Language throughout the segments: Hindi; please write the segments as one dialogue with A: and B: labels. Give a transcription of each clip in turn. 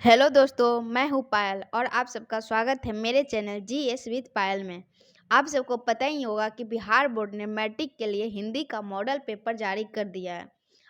A: हेलो दोस्तों, मैं हूँ पायल और आप सबका स्वागत है मेरे चैनल जीएस विद पायल में। आप सबको पता ही होगा कि बिहार बोर्ड ने मैट्रिक के लिए हिंदी का मॉडल पेपर जारी कर दिया है।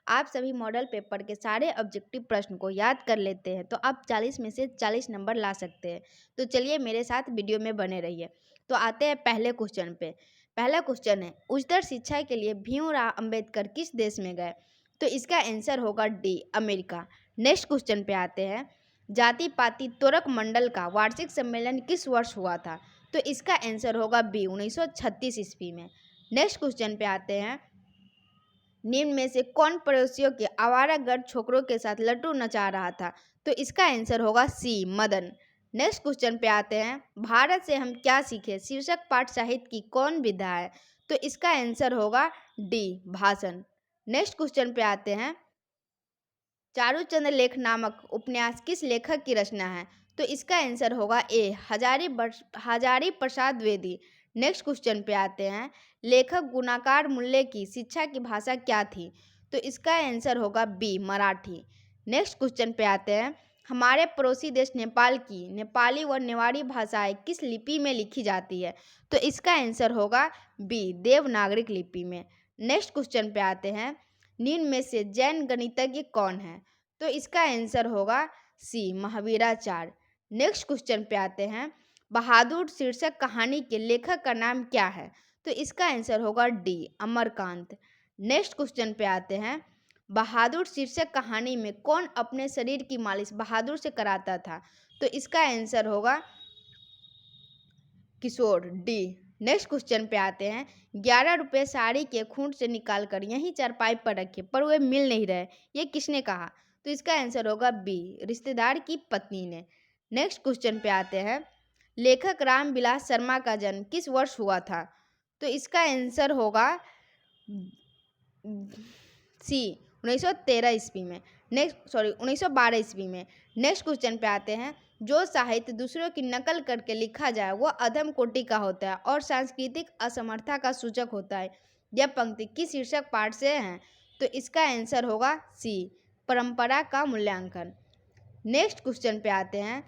A: आप सभी मॉडल पेपर के सारे ऑब्जेक्टिव प्रश्न को याद कर लेते हैं तो आप 40 में से 40 नंबर ला सकते हैं। तो चलिए मेरे साथ वीडियो में बने रहिए। तो आते हैं पहले क्वेश्चन पे। पहला क्वेश्चन है, उच्चतर शिक्षा के लिए भीमराव अम्बेडकर किस देश में गए? तो इसका आंसर होगा डी, अमेरिका। नेक्स्ट क्वेश्चन पे आते हैं, जाति पाति त्वरक मंडल का वार्षिक सम्मेलन किस वर्ष हुआ था? तो इसका आंसर होगा बी, 1936 ईस्वी में। नेक्स्ट क्वेश्चन पे आते हैं, निम्न में से कौन पड़ोसियों के आवारागर्द छोकरों के साथ लट्टू नचा रहा था? तो इसका आंसर होगा सी, मदन। नेक्स्ट क्वेश्चन पे आते हैं, भारत से हम क्या सीखे शीर्षक पाठ साहित्य की कौन विधा है? तो इसका आंसर होगा डी, भाषण। नेक्स्ट क्वेश्चन पे आते हैं, चारूचंद्र लेख नामक उपन्यास किस लेखक की रचना है? तो इसका आंसर होगा ए, हजारी प्रसाद द्विवेदी। नेक्स्ट क्वेश्चन पे आते हैं, लेखक गुणाकार मूल्य की शिक्षा की भाषा क्या थी? तो इसका आंसर होगा बी, मराठी। नेक्स्ट क्वेश्चन पे आते हैं, हमारे पड़ोसी देश नेपाल की नेपाली व नेवाड़ी भाषाएं किस लिपि में लिखी जाती है? तो इसका आंसर होगा बी, देवनागरिक लिपि में। नेक्स्ट क्वेश्चन पे आते हैं, निम्न में से जैन गणितज्ञ कौन है? तो इसका आंसर होगा सी, महावीराचार्य। नेक्स्ट क्वेश्चन पे आते हैं, बहादुर शीर्षक कहानी के लेखक का नाम क्या है? तो इसका आंसर होगा डी, अमरकांत। नेक्स्ट क्वेश्चन पे आते हैं, बहादुर शीर्षक कहानी में कौन अपने शरीर की मालिश बहादुर से कराता था? तो इसका आंसर होगा किशोर, डी। नेक्स्ट क्वेश्चन पे आते हैं, 11 रुपये साड़ी के खूंट से निकाल कर यहीं चारपाई पर रखे पर वे मिल नहीं रहे, ये किसने कहा? तो इसका आंसर होगा बी, रिश्तेदार की पत्नी ने। नेक्स्ट क्वेश्चन पे आते हैं, लेखक रामविलास शर्मा का जन्म किस वर्ष हुआ था? तो इसका आंसर होगा सी, 1913 ईस्वी में। 1912 ईस्वी में। नेक्स्ट क्वेश्चन पे आते हैं, जो साहित्य दूसरों की नकल करके लिखा जाए वह अधम कोटि का होता है और सांस्कृतिक असमर्थता का सूचक होता है। यह पंक्ति किस शीर्षक पाठ से है? तो इसका आंसर होगा सी, परंपरा का मूल्यांकन। नेक्स्ट क्वेश्चन पे आते हैं,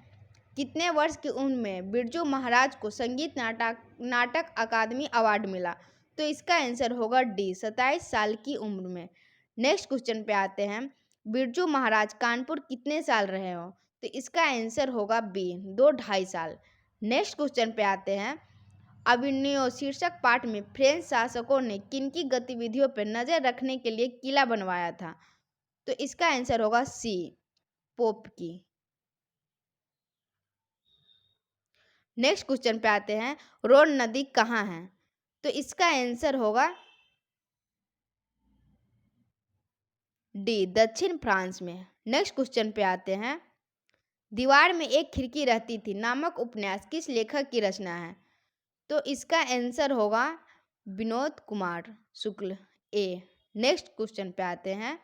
A: कितने वर्ष की उम्र में बिरजू महाराज को संगीत नाटक अकादमी अवार्ड मिला? तो इसका आंसर होगा डी, 27 साल की उम्र में। नेक्स्ट क्वेश्चन पे आते हैं, बिरजू महाराज कानपुर कितने साल रहे हो? तो इसका आंसर होगा बी, 2-2.5 साल। नेक्स्ट क्वेश्चन पे आते हैं, अभिनयो शीर्षक पाठ में फ्रेंच शासकों ने किनकी गतिविधियों पर नजर रखने के लिए किला बनवाया था? तो इसका आंसर होगा सी, पोप की। नेक्स्ट क्वेश्चन पे आते हैं, रोन नदी कहाँ है? तो इसका आंसर होगा डी, दक्षिण फ्रांस में। नेक्स्ट क्वेश्चन पे आते हैं, दीवार में एक खिड़की रहती थी नामक उपन्यास किस लेखक की रचना है? तो इसका आंसर होगा विनोद कुमार शुक्ल, ए। नेक्स्ट क्वेश्चन पे आते हैं,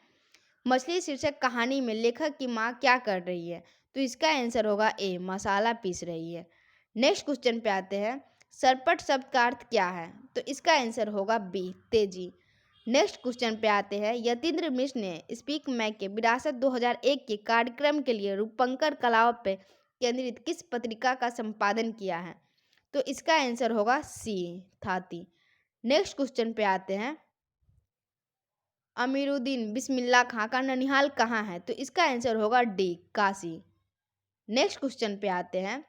A: मछली शीर्षक कहानी में लेखक की माँ क्या कर रही है? तो इसका आंसर होगा ए, मसाला पीस रही है। नेक्स्ट क्वेश्चन पे आते हैं, सरपट शब्द का अर्थ क्या है? तो इसका आंसर होगा बी, तेजी। नेक्स्ट क्वेश्चन पे आते हैं, यतीन्द्र मिश्र ने स्पीक मैक के विरासत 2001 के कार्यक्रम के लिए रूपंकर कलाओं पर केंद्रित किस पत्रिका का संपादन किया है? तो इसका आंसर होगा सी, थाती। नेक्स्ट क्वेश्चन पे आते हैं, अमीरुद्दीन बिस्मिल्लाह खां का ननिहाल कहाँ है? तो इसका आंसर होगा डी, काशी। नेक्स्ट क्वेश्चन पे आते हैं,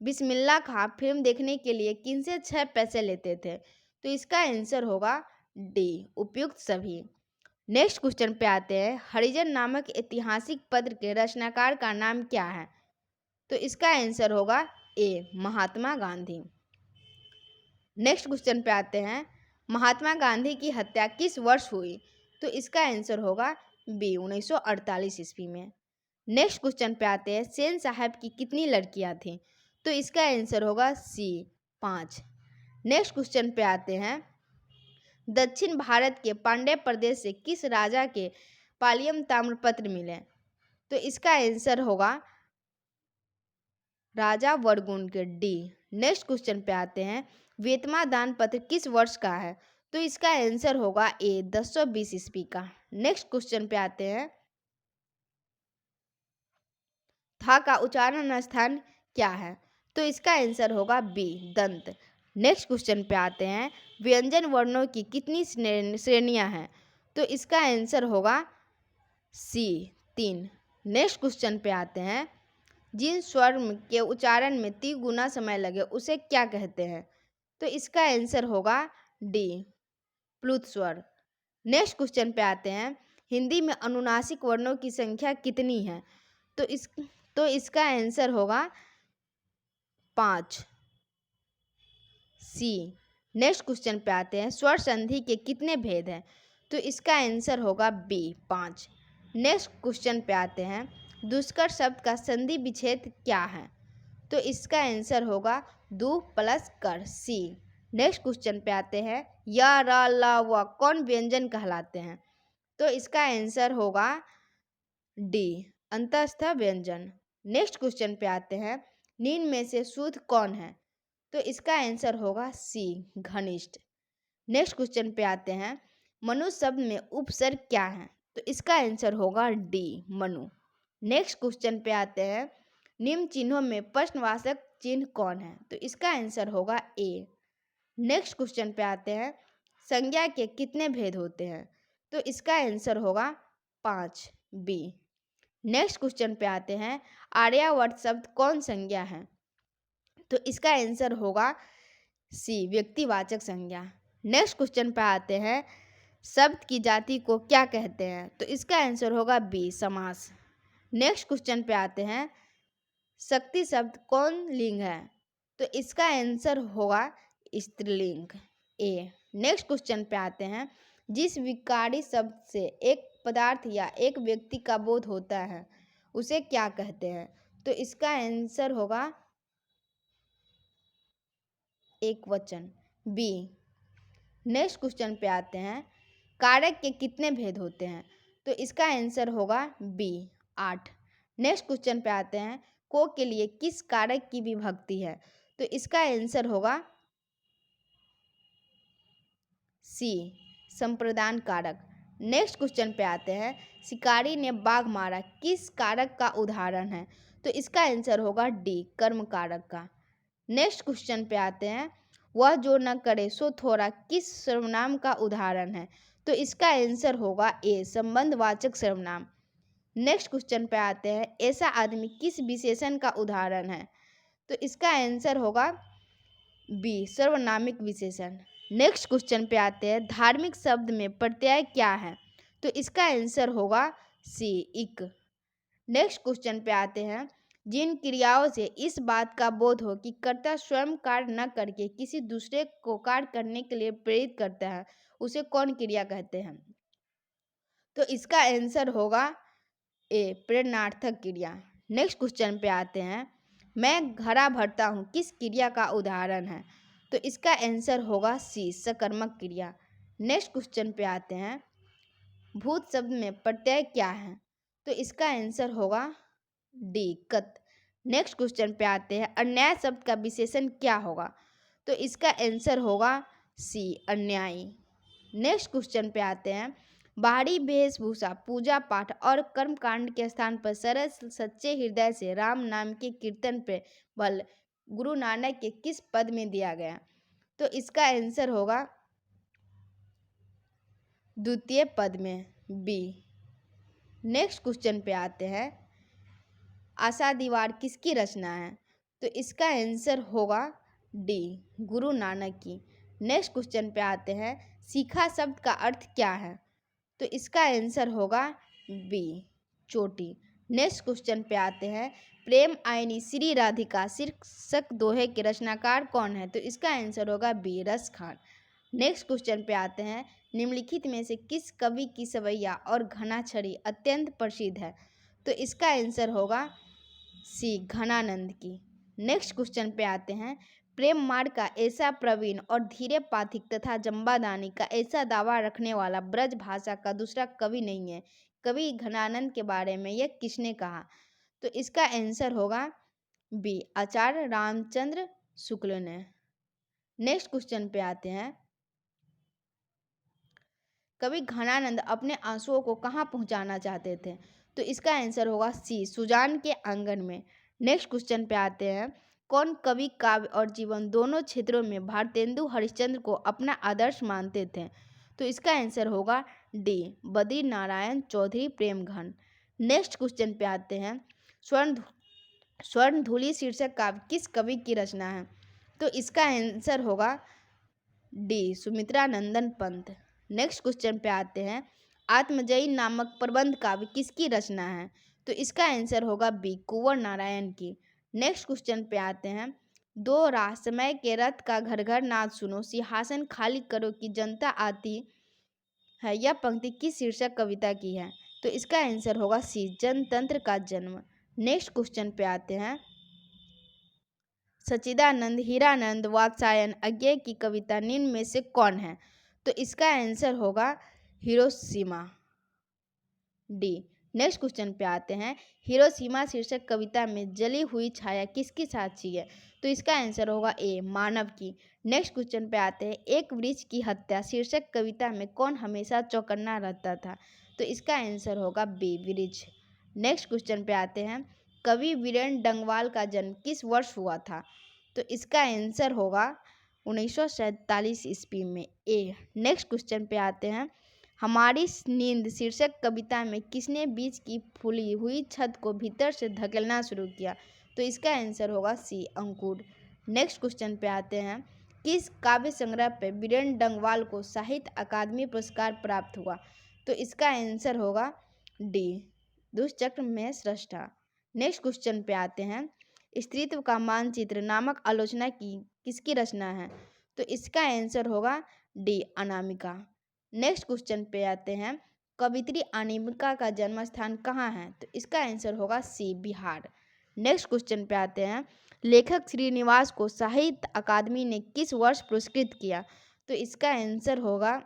A: बिस्मिल्लाह खां फिल्म देखने के लिए किन से 6 पैसे लेते थे? तो इसका आंसर होगा डी, उपयुक्त सभी। नेक्स्ट क्वेश्चन पे आते हैं, हरिजन नामक ऐतिहासिक पत्र के रचनाकार का नाम क्या है? तो इसका आंसर होगा ए, महात्मा गांधी। नेक्स्ट क्वेश्चन पे आते हैं, महात्मा गांधी की हत्या किस वर्ष हुई? तो इसका आंसर होगा बी, 1948 ईस्वी में। नेक्स्ट क्वेश्चन पे आते हैं, सेन साहब की कितनी लड़कियां थीं? तो इसका आंसर होगा सी, 5। नेक्स्ट क्वेश्चन पे आते हैं, दक्षिण भारत के पांड्य प्रदेश से किस राजा के पालियम ताम्रपत्र मिले? तो इसका आंसर होगा राजा वर्गुण के, डी। नेक्स्ट क्वेश्चन पे आते हैं, वेतमा दान पत्र किस वर्ष का है? तो इसका आंसर होगा ए, 1020 ईस्वी का। नेक्स्ट क्वेश्चन पे आते हैं, था का उच्चारण स्थान क्या है? तो इसका आंसर होगा बी, दंत। नेक्स्ट क्वेश्चन पे आते हैं, व्यंजन वर्णों की कितनी श्रेणियां हैं? तो इसका आंसर होगा सी, 3। नेक्स्ट क्वेश्चन पे आते हैं, जिन स्वर के उच्चारण में 3 गुना समय लगे उसे क्या कहते हैं? तो इसका आंसर होगा डी, प्लुत स्वर। नेक्स्ट क्वेश्चन पे आते हैं, हिंदी में अनुनासिक वर्णों की संख्या कितनी है? तो इसका आंसर होगा 5, सी। नेक्स्ट क्वेश्चन पे आते हैं, स्वर संधि के कितने भेद हैं? तो इसका आंसर होगा बी, 5। नेक्स्ट क्वेश्चन पे आते हैं, दुष्कर शब्द का संधि विच्छेद क्या है? तो इसका आंसर होगा दु प्लस कर, सी। नेक्स्ट क्वेश्चन पे आते हैं, य, र, ल, व कौन व्यंजन कहलाते हैं? तो इसका आंसर होगा डी, अंतस्थ व्यंजन। नेक्स्ट क्वेश्चन पे आते हैं, निम्न में से शुद्ध कौन है? तो इसका आंसर होगा सी, घनिष्ठ। नेक्स्ट क्वेश्चन पे आते हैं, मनुष्य शब्द में उपसर्ग क्या है? तो इसका आंसर होगा डी, मनु। नेक्स्ट क्वेश्चन पे आते हैं, निम्न चिन्हों में प्रश्नवाचक चिन्ह कौन है? तो इसका आंसर होगा ए। नेक्स्ट क्वेश्चन पे आते हैं, संज्ञा के कितने भेद होते हैं? तो इसका आंसर होगा 5, बी। नेक्स्ट क्वेश्चन पे आते हैं, आर्यावर्त शब्द कौन संज्ञा है? तो इसका आंसर होगा सी, व्यक्तिवाचक संज्ञा। नेक्स्ट क्वेश्चन पे आते हैं, शब्द की जाति को क्या कहते हैं? तो इसका आंसर होगा बी, समास। नेक्स्ट क्वेश्चन पे आते हैं, शक्ति शब्द कौन लिंग है? तो इसका आंसर होगा स्त्रीलिंग, ए। नेक्स्ट क्वेश्चन पे आते हैं, जिस विकारी शब्द से एक पदार्थ या एक व्यक्ति का बोध होता है उसे क्या कहते हैं? तो इसका आंसर होगा एक वचन, बी। नेक्स्ट क्वेश्चन पे आते हैं, कारक के कितने भेद होते हैं? तो इसका आंसर होगा बी, 8। नेक्स्ट क्वेश्चन पे आते हैं, को के लिए किस कारक की विभक्ति है? तो इसका आंसर होगा सी, संप्रदान कारक। नेक्स्ट क्वेश्चन पे आते हैं, शिकारी ने बाघ मारा किस कारक का उदाहरण है? तो इसका आंसर होगा डी, कर्म कारक का। नेक्स्ट क्वेश्चन पे आते हैं, वह जो न करे सो थोड़ा किस सर्वनाम का उदाहरण है? तो इसका आंसर होगा ए, संबंधवाचक सर्वनाम। नेक्स्ट क्वेश्चन पे आते हैं, ऐसा आदमी किस विशेषण का उदाहरण है? तो इसका आंसर होगा बी, सर्वनामिक विशेषण। नेक्स्ट क्वेश्चन पे आते हैं, धार्मिक शब्द में प्रत्यय क्या है? तो इसका आंसर होगा सी, इक। नेक्स्ट क्वेश्चन पे आते हैं, जिन क्रियाओं से इस बात का बोध हो कि कर्ता स्वयं कार्य न करके किसी दूसरे को कार्य करने के लिए प्रेरित करता है उसे कौन क्रिया कहते हैं? तो इसका आंसर होगा ए, प्रेरणार्थक क्रिया। नेक्स्ट क्वेश्चन पे आते हैं, मैं घड़ा भरता हूँ किस क्रिया का उदाहरण है? तो इसका आंसर होगा सी, सकर्मक क्रिया। नेक्स्ट क्वेश्चन पे आते हैं, भूत शब्द में प्रत्यय क्या है? तो इसका आंसर होगा डी, कत। नेक्स्ट क्वेश्चन पे आते हैं, अन्याय शब्द का विशेषण क्या होगा? तो इसका आंसर होगा सी, अन्यायी। नेक्स्ट क्वेश्चन पे आते हैं, बाहरी वेशभूषा पूजा पाठ और कर्मकांड के स्थान पर सरल सच्चे हृदय से राम नाम के कीर्तन पे बल गुरु नानक के किस पद में दिया गया? तो इसका आंसर होगा द्वितीय पद में, बी। नेक्स्ट क्वेश्चन पे आते हैं, आशा दीवार किसकी रचना है? तो इसका आंसर होगा डी, गुरु नानक की। नेक्स्ट क्वेश्चन पे आते हैं, सीखा शब्द का अर्थ क्या है? तो इसका आंसर होगा बी, चोटी। नेक्स्ट क्वेश्चन पे आते हैं, प्रेम आयनी श्री राधिका शीर्षक दोहे के रचनाकार कौन है? तो इसका आंसर होगा बी, रस खान। नेक्स्ट क्वेश्चन पे आते हैं, निम्नलिखित में से किस कवि की सवैया और घनाछड़ी अत्यंत प्रसिद्ध है? तो इसका आंसर होगा सी, घनानंद की। नेक्स्ट क्वेश्चन पे आते हैं, प्रेम मार्ग का ऐसा प्रवीण और धीरे पाथिक तथा जम्बादानी का ऐसा दावा रखने वाला ब्रज भाषा का दूसरा कवि नहीं है। कवि घनानंद के बारे में यह किसने कहा? तो इसका आंसर होगा बी, आचार्य रामचंद्र शुक्ल ने। नेक्स्ट क्वेश्चन पे आते हैं, कवि घनानंद अपने आंसुओं को कहाँ पहुँचाना चाहते थे? तो इसका आंसर होगा सी, सुजान के आंगन में। नेक्स्ट क्वेश्चन पे आते हैं। कौन कवि काव्य और जीवन दोनों क्षेत्रों में भारतेंदु हरिश्चंद्र को अपना आदर्श मानते थे? तो इसका आंसर होगा D, Badri Narayan Chaudhary Premghan. Next question पे आते हैं। स्वर्ण स्वर्णधूलि शीर्षक काव्य किस कवि की रचना है? तो इसका आंसर होगा डी, सुमित्रा नंदन पंत। नेक्स्ट क्वेश्चन पे आते हैं। आत्मजयी नामक प्रबंध काव्य किसकी रचना है? तो इसका आंसर होगा बी, कुंवर नारायण की। नेक्स्ट क्वेश्चन पे आते हैं। दो राह समय के रथ का घर घर नाद सुनो, सिंहासन खाली करो कि जनता आती है, यह पंक्ति किस शीर्षक कविता की है? तो इसका आंसर होगा सी, जनतंत्र का जन्म। नेक्स्ट क्वेश्चन पे आते हैं। सच्चिदानंद, हीरानंद, वात्स्यायन, अज्ञेय की कविता निम्न में से कौन है? तो इसका आंसर होगा हिरोशिमा, डी। नेक्स्ट क्वेश्चन पे आते हैं। हिरोशिमा शीर्षक कविता में जली हुई छाया किसकी साक्षी है? तो इसका आंसर होगा ए, मानव की। नेक्स्ट क्वेश्चन पे आते हैं। एक वृक्ष की हत्या शीर्षक कविता में कौन हमेशा चौकन्ना रहता था? तो इसका आंसर होगा बी, वृक्ष। नेक्स्ट क्वेश्चन पे आते हैं। कवि वीरेंद्र डंगवाल का जन्म किस वर्ष हुआ था? तो इसका आंसर होगा 1947 ईस्वी में, ए। नेक्स्ट क्वेश्चन पे आते हैं। हमारी नींद शीर्षक कविता में किसने बीच की फूली हुई छत को भीतर से धकेलना शुरू किया? तो इसका आंसर होगा सी, अंकुर। नेक्स्ट क्वेश्चन पे आते हैं। किस काव्य संग्रह पे वीरेंद्र डंगवाल को साहित्य अकादमी पुरस्कार प्राप्त हुआ? तो इसका आंसर होगा डी, दुष्चक्र में सृष्टा। नेक्स्ट क्वेश्चन पे आते हैं। स्त्रीत्व का मानचित्र नामक आलोचना की किसकी रचना है? तो इसका आंसर होगा डी, अनामिका। नेक्स्ट क्वेश्चन पे आते हैं। कवित्री अनामिका का जन्म स्थान कहाँ है? तो इसका आंसर होगा सी, बिहार। नेक्स्ट क्वेश्चन पे आते हैं। लेखक श्रीनिवास को साहित्य अकादमी ने किस वर्ष पुरस्कृत किया? तो इसका आंसर होगा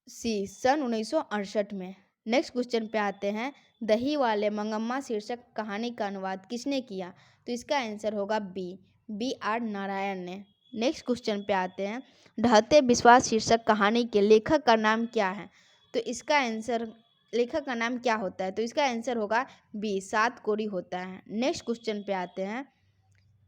A: सी, सन 1968 में। नेक्स्ट क्वेश्चन पे आते हैं। दही वाले मंगम्मा शीर्षक कहानी का अनुवाद किसने किया? तो इसका आंसर होगा बी, B.R. नारायण ने। नेक्स्ट क्वेश्चन पे आते हैं। ढहते विश्वास शीर्षक कहानी के लेखक का नाम क्या है? तो इसका आंसर, लेखक का नाम क्या होता है? तो इसका आंसर होगा बी, सात कोरी होता है। नेक्स्ट क्वेश्चन पे आते हैं।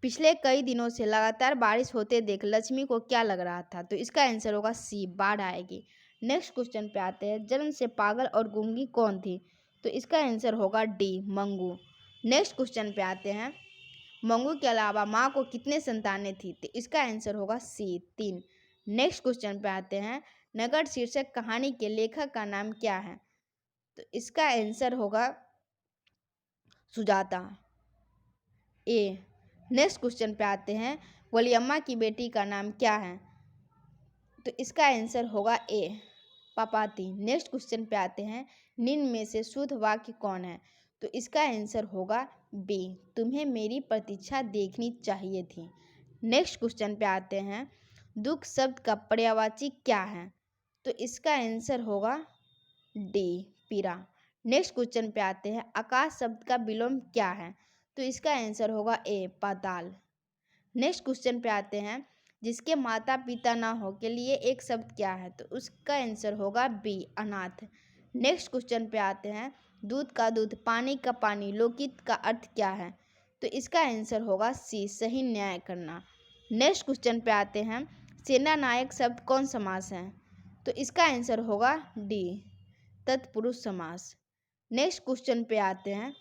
A: पिछले कई दिनों से लगातार बारिश होते देख लक्ष्मी को क्या लग रहा था? तो इसका आंसर होगा सी, बाढ़ आएगी। नेक्स्ट क्वेश्चन पे आते हैं। जन्म से पागल और गूंगी कौन थी? तो इसका आंसर होगा डी, मंगू। नेक्स्ट क्वेश्चन पे आते हैं। मंगू के अलावा माँ को कितने संतानें थी? तो इसका आंसर होगा सी, 3। नेक्स्ट क्वेश्चन पे आते हैं। नगढ़ शीर्षक कहानी के लेखक का नाम क्या है? तो इसका आंसर होगा सुजाता, ए। नेक्स्ट क्वेश्चन पे आते हैं। वलियम्मा की बेटी का नाम क्या है? तो इसका आंसर होगा ए, पापाती। नेक्स्ट क्वेश्चन पे आते हैं। निम्न में से शुद्ध वाक्य कौन है? तो इसका आंसर होगा बी, तुम्हें मेरी प्रतीक्षा देखनी चाहिए थी। नेक्स्ट क्वेश्चन पे आते हैं। दुख शब्द का पर्यायवाची क्या है? तो इसका आंसर होगा डी, पीड़ा। नेक्स्ट क्वेश्चन पे आते हैं। आकाश शब्द का विलोम क्या है? तो इसका आंसर होगा ए, पाताल। नेक्स्ट क्वेश्चन पे आते हैं। जिसके माता पिता ना हो के लिए एक शब्द क्या है? तो उसका आंसर होगा बी, अनाथ। नेक्स्ट क्वेश्चन पे आते हैं। दूध का दूध, पानी का पानी, लोकित का अर्थ क्या है? तो इसका आंसर होगा सी, सही न्याय करना। नेक्स्ट क्वेश्चन पे आते हैं। सेना नायक शब्द कौन समास है? तो इसका आंसर होगा डी, तत्पुरुष समास। नेक्स्ट क्वेश्चन पे आते हैं।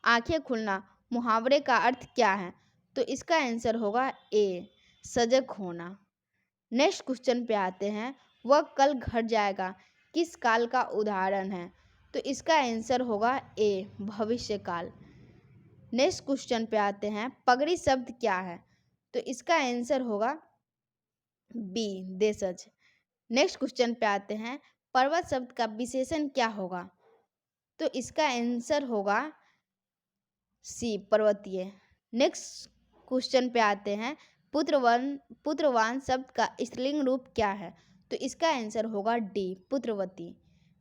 A: आंखें खुलना मुहावरे का अर्थ क्या है? तो इसका आंसर होगा ए, सजग होना। नेक्स्ट क्वेश्चन पे आते हैं। वह कल घर जाएगा किस काल का उदाहरण है? तो इसका आंसर होगा ए, भविष्यकाल। नेक्स्ट क्वेश्चन पे आते हैं। पगड़ी शब्द क्या है? तो इसका आंसर होगा बी, देशज। नेक्स्ट क्वेश्चन पे आते हैं। पर्वत शब्द का विशेषण क्या होगा? तो इसका आंसर होगा सी, पर्वतीय। नेक्स्ट क्वेश्चन पे आते हैं। पुत्रवान शब्द का स्त्रीलिंग रूप क्या है? तो इसका आंसर होगा डी, पुत्रवती।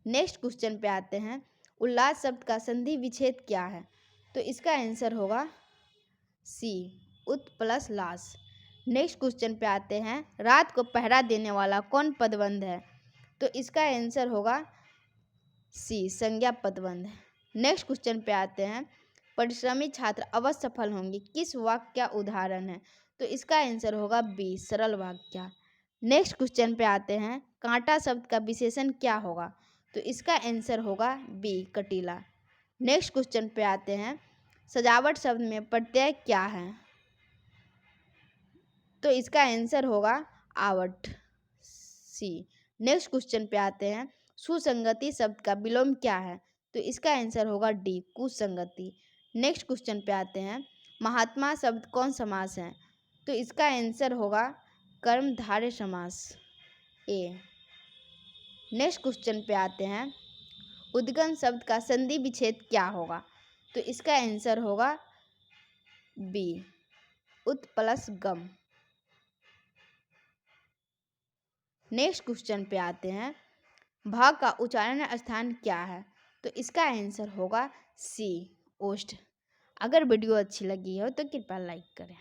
A: नेक्स्ट क्वेश्चन पे आते हैं। उल्लास शब्द का संधि विच्छेद क्या है? तो इसका आंसर होगा सी, उत प्लस लास। नेक्स्ट क्वेश्चन पे आते हैं। रात को पहरा देने वाला कौन पदबंध है? तो इसका आंसर होगा सी संज्ञा पदबंध। नेक्स्ट क्वेश्चन पे आते हैं, परिश्रमी छात्र अवश्य सफल होंगे किस वाक्य का उदाहरण है? तो इसका आंसर होगा बी सरल वाक्य। नेक्स्ट क्वेश्चन पे आते हैं, कांटा शब्द का विशेषण क्या होगा? तो इसका आंसर होगा बी कटीला। नेक्स्ट क्वेश्चन पे आते हैं, सजावट शब्द में प्रत्यय क्या है? तो इसका आंसर होगा आवट, सी। नेक्स्ट क्वेश्चन पे आते हैं, सुसंगति शब्द का विलोम क्या है? तो इसका आंसर होगा डी कुसंगति। नेक्स्ट क्वेश्चन पे आते हैं, महात्मा शब्द कौन समास है? तो इसका आंसर होगा कर्मधारय समास, ए। नेक्स्ट क्वेश्चन पे आते हैं, उद्गम शब्द का संधि विच्छेद क्या होगा? तो इसका आंसर होगा बी उत प्लस गम। नेक्स्ट क्वेश्चन पे आते हैं, भ का उच्चारण स्थान क्या है? तो इसका आंसर होगा सी ओष्ठ। अगर वीडियो अच्छी लगी हो तो कृपया लाइक करें।